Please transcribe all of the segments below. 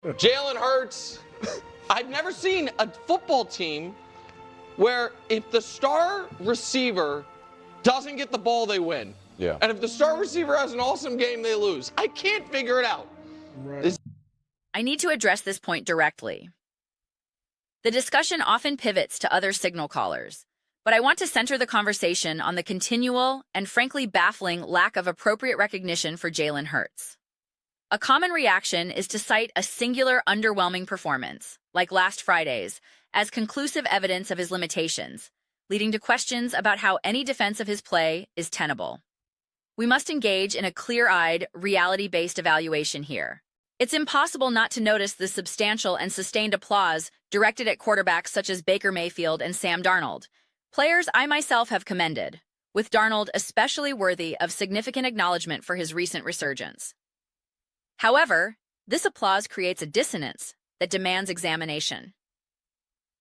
Jalen Hurts. I've never seen a football team where if the star receiver doesn't get the ball, they win. Yeah. And if the star receiver has an awesome game, they lose. I can't figure it out. Right. I need to address this point directly. The discussion often pivots to other signal callers, but I want to center the conversation on the continual and frankly baffling lack of appropriate recognition for Jalen Hurts. A common reaction is to cite a singular underwhelming performance, like last Friday's, as conclusive evidence of his limitations, leading to questions about how any defense of his play is tenable. We must engage in a clear-eyed, reality-based evaluation here. It's impossible not to notice the substantial and sustained applause directed at quarterbacks such as Baker Mayfield and Sam Darnold, players I myself have commended, with Darnold especially worthy of significant acknowledgement for his recent resurgence. However, this applause creates a dissonance that demands examination.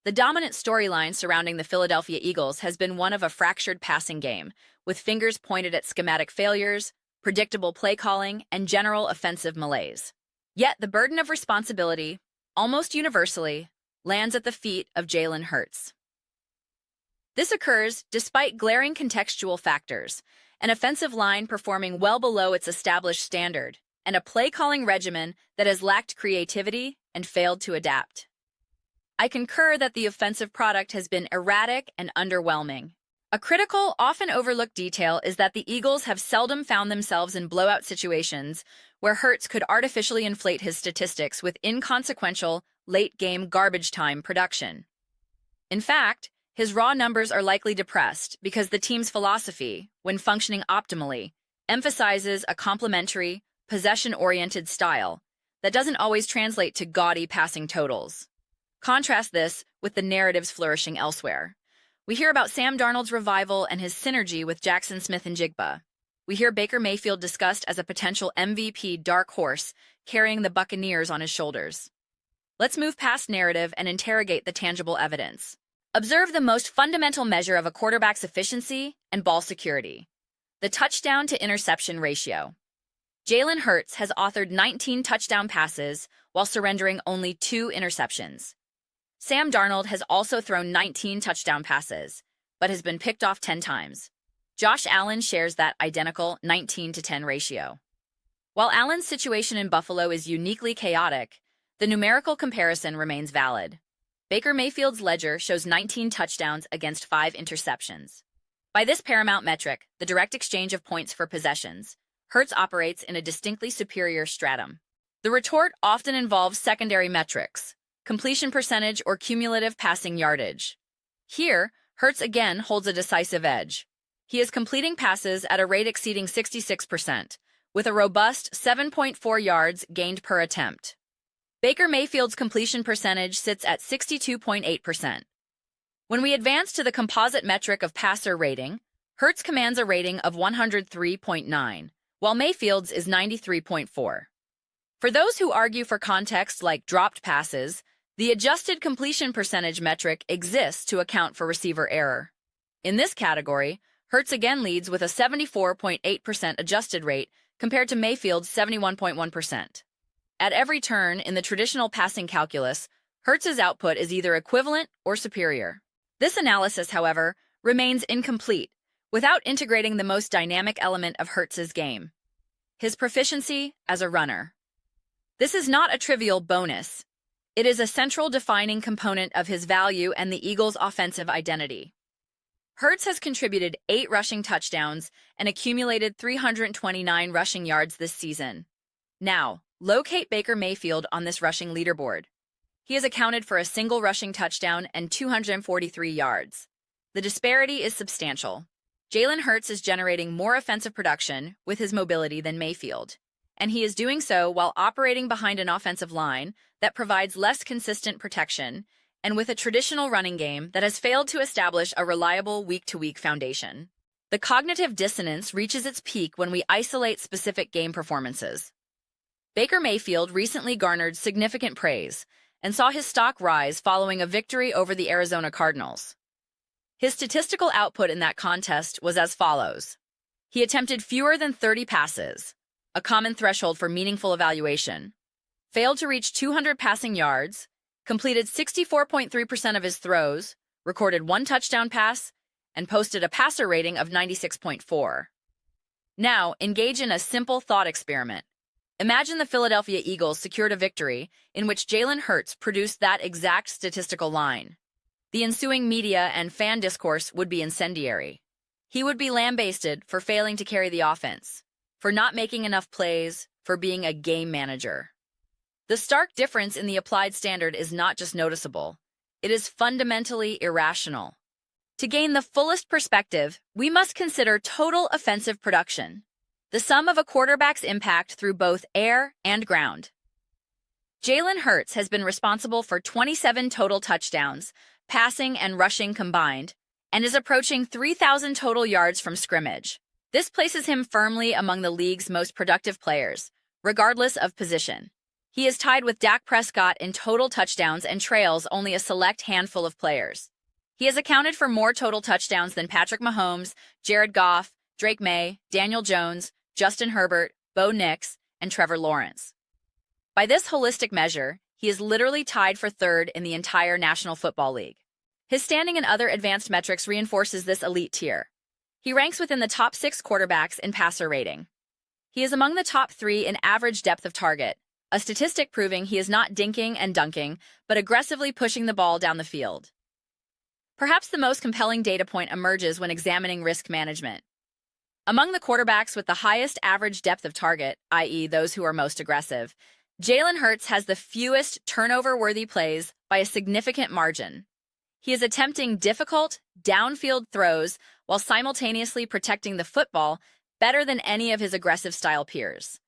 The dominant storyline surrounding the Philadelphia Eagles has been one of a fractured passing game, with fingers pointed at schematic failures, predictable play calling, and general offensive malaise. Yet the burden of responsibility, almost universally, lands at the feet of Jalen Hurts. This occurs despite glaring contextual factors, an offensive line performing well below its established standard, and a play-calling regimen that has lacked creativity and failed to adapt. I concur that the offensive product has been erratic and underwhelming. A critical, often overlooked detail is that the Eagles have seldom found themselves in blowout situations where Hurts could artificially inflate his statistics with inconsequential, late-game garbage time production. In fact, his raw numbers are likely depressed because the team's philosophy, when functioning optimally, emphasizes a complementary, possession-oriented style that doesn't always translate to gaudy passing totals. Contrast this with the narratives flourishing elsewhere. We hear about Sam Darnold's revival and his synergy with Jackson Smith and Jigba. We hear Baker Mayfield discussed as a potential MVP dark horse carrying the Buccaneers on his shoulders. Let's move past narrative and interrogate the tangible evidence. Observe the most fundamental measure of a quarterback's efficiency and ball security: the touchdown-to-interception ratio. Jalen Hurts has authored 19 touchdown passes while surrendering only 2 interceptions. Sam Darnold has also thrown 19 touchdown passes, but has been picked off 10 times. Josh Allen shares that identical 19-to-10 ratio. While Allen's situation in Buffalo is uniquely chaotic, the numerical comparison remains valid. Baker Mayfield's ledger shows 19 touchdowns against 5 interceptions. By this paramount metric, the direct exchange of points for possessions, Hurts operates in a distinctly superior stratum. The retort often involves secondary metrics, completion percentage or cumulative passing yardage. Here, Hurts again holds a decisive edge. He is completing passes at a rate exceeding 66%, with a robust 7.4 yards gained per attempt. Baker Mayfield's completion percentage sits at 62.8%. When we advance to the composite metric of passer rating, Hurts commands a rating of 103.9, while Mayfield's is 93.4. For those who argue for context like dropped passes, the adjusted completion percentage metric exists to account for receiver error. In this category, Hurts again leads with a 74.8% adjusted rate compared to Mayfield's 71.1%. At every turn in the traditional passing calculus, Hurts's output is either equivalent or superior. This analysis, however, remains incomplete without integrating the most dynamic element of Hurts's game: his proficiency as a runner. This is not a trivial bonus. It is a central defining component of his value and the Eagles' offensive identity. Hurts has contributed 8 rushing touchdowns and accumulated 329 rushing yards this season. Now, locate Baker Mayfield on this rushing leaderboard. He has accounted for a single rushing touchdown and 243 yards. The disparity is substantial. Jalen Hurts is generating more offensive production with his mobility than Mayfield, and he is doing so while operating behind an offensive line that provides less consistent protection and with a traditional running game that has failed to establish a reliable week-to-week foundation. The cognitive dissonance reaches its peak when we isolate specific game performances. Baker Mayfield recently garnered significant praise and saw his stock rise following a victory over the Arizona Cardinals. His statistical output in that contest was as follows. He attempted fewer than 30 passes, a common threshold for meaningful evaluation, failed to reach 200 passing yards, completed 64.3% of his throws, recorded one touchdown pass, and posted a passer rating of 96.4. Now, engage in a simple thought experiment. Imagine the Philadelphia Eagles secured a victory in which Jalen Hurts produced that exact statistical line. The ensuing media and fan discourse would be incendiary. He would be lambasted for failing to carry the offense, for not making enough plays, for being a game manager. The stark difference in the applied standard is not just noticeable, it is fundamentally irrational. To gain the fullest perspective, we must consider total offensive production, the sum of a quarterback's impact through both air and ground. Jalen Hurts has been responsible for 27 total touchdowns, passing and rushing combined, and is approaching 3,000 total yards from scrimmage. This places him firmly among the league's most productive players, regardless of position. He is tied with Dak Prescott in total touchdowns and trails only a select handful of players. He has accounted for more total touchdowns than Patrick Mahomes, Jared Goff, Drake May, Daniel Jones, Justin Herbert, Bo Nix, and Trevor Lawrence. By this holistic measure, he is literally tied for third in the entire National Football League. His standing in other advanced metrics reinforces this elite tier. He ranks within the top 6 quarterbacks in passer rating. He is among the top 3 in average depth of target, a statistic proving he is not dinking and dunking, but aggressively pushing the ball down the field. Perhaps the most compelling data point emerges when examining risk management. Among the quarterbacks with the highest average depth of target, i.e. those who are most aggressive, Jalen Hurts has the fewest turnover-worthy plays by a significant margin. He is attempting difficult, downfield throws while simultaneously protecting the football better than any of his aggressive-style peers.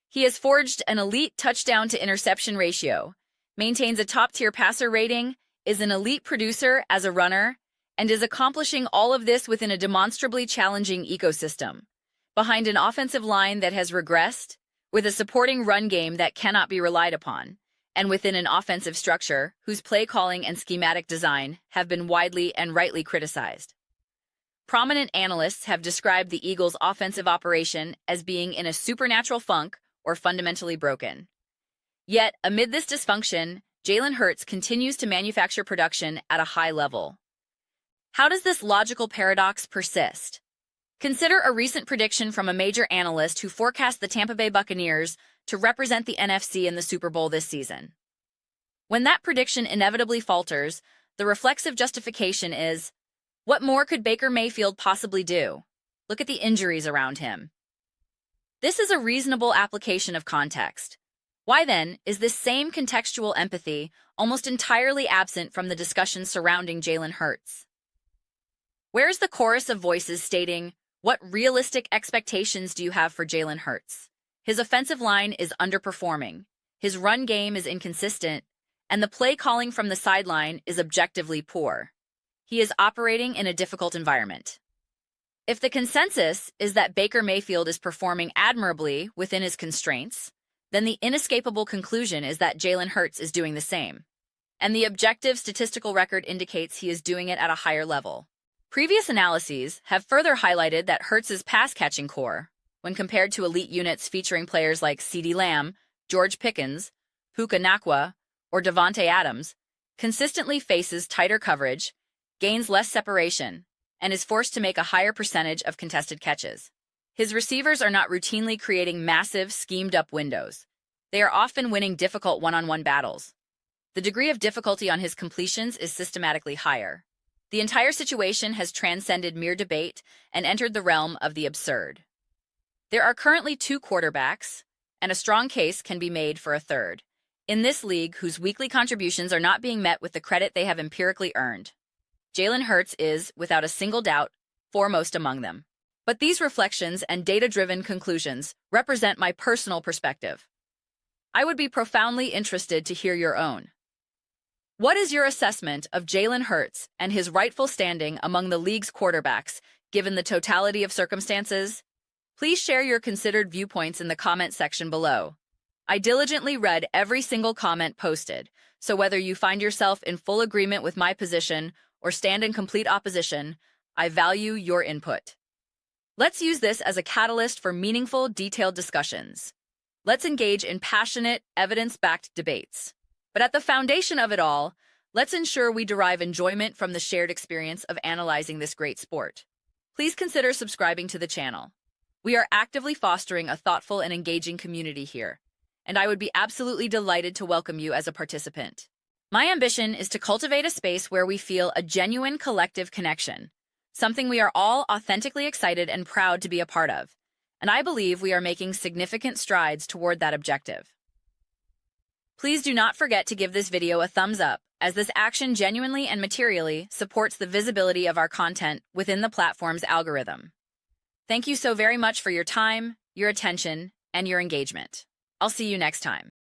He has forged an elite touchdown-to-interception ratio, maintains a top-tier passer rating, is an elite producer as a runner, and is accomplishing all of this within a demonstrably challenging ecosystem, behind an offensive line that has regressed, with a supporting run game that cannot be relied upon, and within an offensive structure whose play calling and schematic design have been widely and rightly criticized. Prominent analysts have described the Eagles' offensive operation as being in a supernatural funk or fundamentally broken. Yet, amid this dysfunction, Jalen Hurts continues to manufacture production at a high level. How does this logical paradox persist? Consider a recent prediction from a major analyst who forecast the Tampa Bay Buccaneers to represent the NFC in the Super Bowl this season. When that prediction inevitably falters, the reflexive justification is, what more could Baker Mayfield possibly do? Look at the injuries around him. This is a reasonable application of context. Why then is this same contextual empathy almost entirely absent from the discussion surrounding Jalen Hurts? Where's the chorus of voices stating, what realistic expectations do you have for Jalen Hurts? His offensive line is underperforming, his run game is inconsistent, and the play calling from the sideline is objectively poor. He is operating in a difficult environment. If the consensus is that Baker Mayfield is performing admirably within his constraints, then the inescapable conclusion is that Jalen Hurts is doing the same. And the objective statistical record indicates he is doing it at a higher level. Previous analyses have further highlighted that Hurts' pass-catching core, when compared to elite units featuring players like CeeDee Lamb, George Pickens, Puka Nacua, or Devontae Adams, consistently faces tighter coverage, gains less separation, and is forced to make a higher percentage of contested catches. His receivers are not routinely creating massive, schemed-up windows. They are often winning difficult one-on-one battles. The degree of difficulty on his completions is systematically higher. The entire situation has transcended mere debate and entered the realm of the absurd. There are currently 2 quarterbacks, and a strong case can be made for a third, in this league whose weekly contributions are not being met with the credit they have empirically earned. Jalen Hurts is, without a single doubt, foremost among them. But these reflections and data-driven conclusions represent my personal perspective. I would be profoundly interested to hear your own. What is your assessment of Jalen Hurts and his rightful standing among the league's quarterbacks, given the totality of circumstances? Please share your considered viewpoints in the comment section below. I diligently read every single comment posted, so whether you find yourself in full agreement with my position or stand in complete opposition, I value your input. Let's use this as a catalyst for meaningful, detailed discussions. Let's engage in passionate, evidence-backed debates. But at the foundation of it all, let's ensure we derive enjoyment from the shared experience of analyzing this great sport. Please consider subscribing to the channel. We are actively fostering a thoughtful and engaging community here, and I would be absolutely delighted to welcome you as a participant. My ambition is to cultivate a space where we feel a genuine collective connection, something we are all authentically excited and proud to be a part of, and I believe we are making significant strides toward that objective. Please do not forget to give this video a thumbs up, as this action genuinely and materially supports the visibility of our content within the platform's algorithm. Thank you so very much for your time, your attention, and your engagement. I'll see you next time.